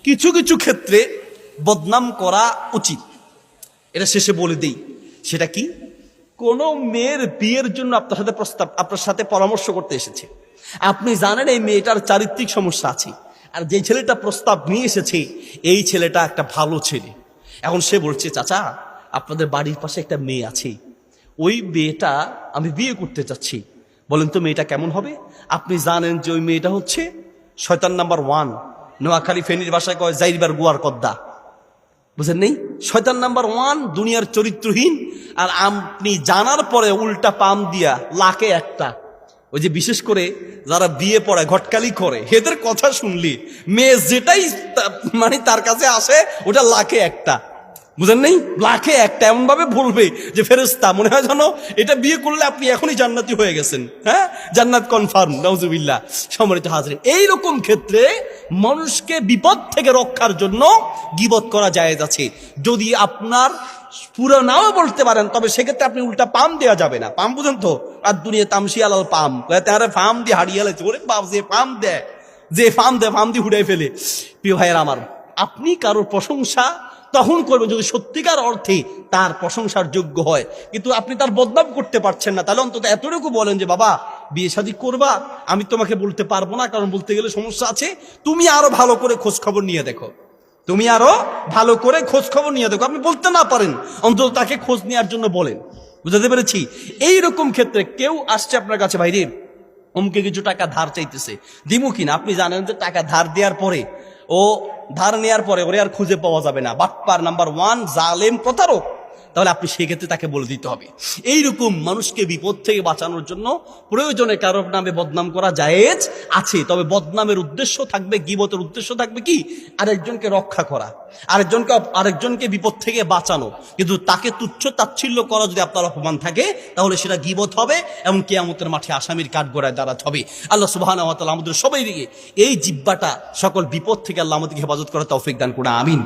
কিছু কিছু ক্ষেত্রে বদনাম করা উচিত, এটা শেষে বলে দেই। সেটা কি? কোন মেয়ের বিয়ের জন্য আপনার সাথে পরামর্শ করতে এসেছে, আপনি জানেন এই মেয়েটার চারিত্রিক সমস্যা আছে, আর যে ছেলেটা প্রস্তাব নিয়ে এসেছে এই ছেলেটা একটা ভালো ছেলে। এখন সে বলছে, চাচা আপনাদের বাড়ির পাশে একটা মেয়ে আছে, ওই মেয়েটা আমি বিয়ে করতে চাচ্ছি, বলেন তো মেয়েটা কেমন হবে? আপনি জানেন যে ওই মেয়েটা হচ্ছে শয়তান নাম্বার 1, নোয়াখালী ফেনীর ভাষায় কয় জাইরবার গুয়ার কদ্দা, বুঝেন নেই? শয়তান নাম্বার 1, দুনিয়ার চরিত্রহীন। আর আপনি জানার পরে উল্টা পাম দিয়া লাখে একটা। ওই যে বিশেষ করে যারা বিয়ে পড়ায় ঘটকালি করে এদের কথা শুনলি মেয়ে যেটাই মানে তার কাছে আসে ওটা লাখে একটা, বুঝেন নেই? লাখে একটা এমন ভাবে বলবে যে ফেরেশতা, মনে হয় জানো এটা বিয়ে করলে আপনি এখনই জান্নাতি হয়ে গেছেন, হ্যাঁ জান্নাত কনফার্ম, নাউজুবিল্লাহ। সম্মানিত হাজরিন, এইরকম ক্ষেত্রে মানুষকে বিপদ থেকে রক্ষার জন্য গীবত করা জায়েজ আছে। যদি আপনার পুরো নাও বলতে পারেন তবে সেক্ষেত্রে আপনি উল্টা পাম দেওয়া যাবে না। পাম বুঝেন তো? আর দুনিয়া তামসি আলাল পাম, তারা ফাম দিয়ে হারিয়ে আলাইছে, ওরে বাপ যে ফাম দেয়, যে ফাম দেয় ফাম দিয়ে উড়াই ফেলে। প্রিয় ভাইয়ের আমার, আপনি কারোর প্রশংসা তখন করবেন যদি সত্যিকার অর্থে তার প্রশংসার যোগ্য হয়, কিন্তু আপনি তার বদনাম করতে পারছেন না, তাহলে অন্তত এতটুকু বলেন যে বাবা বিয়ে শাদী করবা, আমি তোমাকে বলতে পারবো না, কারণ বলতে গেলে সমস্যা আছে, তুমি আরো ভালো করে খোঁজ খবর নিয়ে দেখো, তুমি আরো ভালো করে খোঁজ খবর নিয়ে দেখো। আপনি বলতে না পারেন অন্তত তাকে খোঁজ নেওয়ার জন্য বলেন। বুঝতে পেরেছি? এইরকম ক্ষেত্রে কেউ আসছে আপনার কাছে, ভাইরে অমুকে কিছু টাকা ধার চাইতেছে, দিমু কিনা? আপনি জানেন যে টাকা ধার দেওয়ার পরে ও ধার নেওয়ার পরে ওরে আর খুঁজে পাওয়া যাবে না, বাটপার নাম্বার 1, জালেম, প্রতারক, তাহলে আপনি সেক্ষেত্রে তাকে বলে দিতে হবে। এইরকম মানুষকে বিপদ থেকে বাঁচানোর জন্য প্রয়োজনে কারোর নামে বদনাম করা জায়েজ আছে, তবে বদনামের উদ্দেশ্য থাকবে, গীবতের উদ্দেশ্য থাকবে কি? আরেকজনকে রক্ষা করা, আরেকজনকে বিপদ থেকে বাঁচানো। কিন্তু তাকে তুচ্ছ তাচ্ছিল্য করা যদি আপনার অপমান থাকে তাহলে সেটা গীবত হবে এবং কিয়ামতের মাঠে আসামির কাঠগড়ায় দাঁড়াতে হবে। আল্লাহ সুবহানাহু ওয়া তাআলা আমাদের সবাইকে এই জিহ্বাটা সকল বিপদ থেকে আল্লাহ আমাদেরকে হেফাজত করার তৌফিক দান করুন, আমিন।